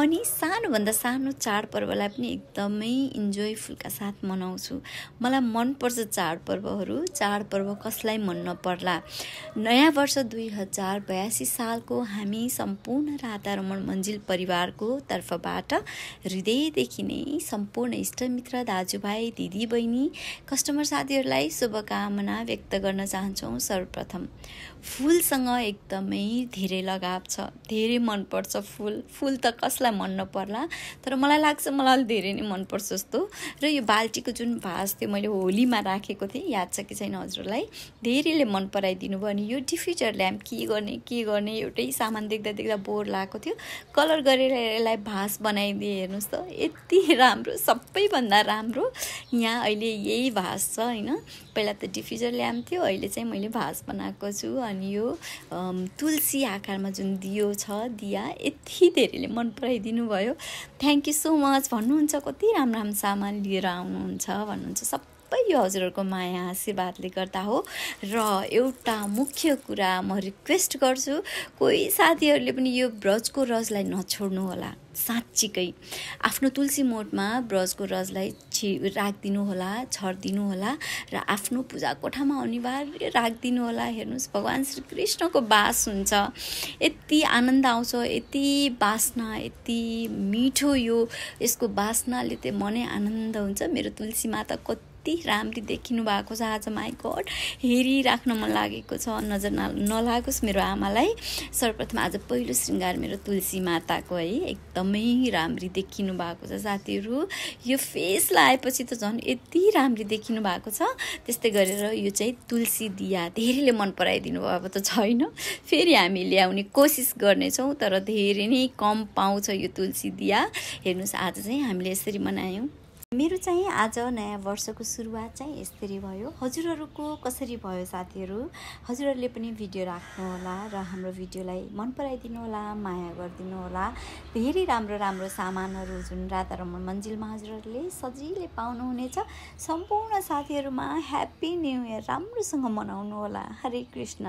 नि सानोभन्दा सानो चाडपर्वलाई पनि एकदमै इन्जोयफुलका साथ मनाउँछु। मलाई मनपर्छ चाडपर्वहरू। चाडपर्व कसलाई मन नपर्ला। नयाँ वर्ष 2082 सालको हामी सम्पूर्ण राधा रमण मन्जिल परिवारको तर्फबाट हृदयदेखि नै सम्पूर्ण इष्टमित्र दाजुभाइ दिदीबहिनी कस्टमर साथीहरूलाई शुभकामना व्यक्त गर्न चाहन्छौँ। सर्वप्रथम फुलसँग एकदमै धेरै लगाव छ, धेरै मनपर्छ फुल त कसलाई मन नपर्ला, तर मलाई लाग्छ मलाई धेरै नै मनपर्छ जस्तो। र यो बाल्टीको जुन भास थियो मैले होलीमा राखेको थिएँ, याद छ कि छैन हजुरलाई, धेरैले मन पराइदिनु भयो। अनि यो डिफ्युजर ल्याम्प के गर्ने एउटै सामान देख्दा बोर लागेको थियो, कलर गरेर यसलाई भास बनाइदिए। हेर्नुहोस् त यति राम्रो, सबैभन्दा राम्रो यहाँ अहिले यही भास छ होइन। पहिला त डिफ्युजर ल्याम्प थियो, अहिले चाहिँ मैले भास बनाएको छु। अनि यो तुलसी आकारमा जुन दियो छ, दिया यति धेरैले मन पराइदिनु भयो। Thank you so much. भन्नुहुन्छ कति राम्रो सामान लिएर आउनुहुन्छ भन्नुहुन्छ। सबै यो हजुरहरूको माया आशीर्वादले गर्दा हो। र एउटा मुख्य कुरा म रिक्वेस्ट गर्छु, कोही साथीहरूले पनि यो ब्रजको रसलाई नछोड्नु होला। साँच्चीकै आफ्नो तुलसी मोडमा ब्रजको रसलाई राखिदिनु होला, छरिदिनु होला र आफ्नो पूजा कोठामा अनिवार्य राखिदिनु होला। हेर्नुहोस् भगवान् श्री कृष्णको बास हुन्छ, यति आनन्द आउँछ, यति बास्ना, यति मिठो यसको बास्नाले चाहिँ मनै आनन्द हुन्छ। मेरो तुलसी माता कति राम्री देखिनु भएको छ आज। माई गड, हेरिराख्न मन लागेको छ, नजर नलागोस् मेरो आमालाई। सर्वप्रथम आज पहिलो श्रृङ्गार मेरो तुलसी माताको है, एकदमै राम्री देखिनु भएको छ साथीहरू। यो फेस लगाएपछि त झन् यति राम्री देखिनु भएको छ। त्यस्तै गरेर यो चाहिँ तुलसी दिया धेरैले मन पराइदिनु भएको त छैन, फेरि हामी ल्याउने कोसिस गर्नेछौँ, तर धेरै नै कम पाउँछ यो तुलसी दिया। हेर्नुहोस् आज चाहिँ हामीले यसरी मनायौँ। मेरो चाहिँ आज नयाँ वर्षको सुरुवात चाहिँ यसरी भयो। हजुरहरूको कसरी भयो साथीहरू? हजुरहरूले पनि भिडियो राख्नु होला र हाम्रो भिडियोलाई मन पराइदिनु होला, माया गरिदिनु होला। धेरै राम्रो सामानहरू जुन राधा रमण मन्जिलमा हजुरहरूले सजिलै पाउनुहुनेछ। सम्पूर्ण साथीहरूमा ह्याप्पी न्यू इयर राम्रोसँग मनाउनु होला। हरे कृष्ण।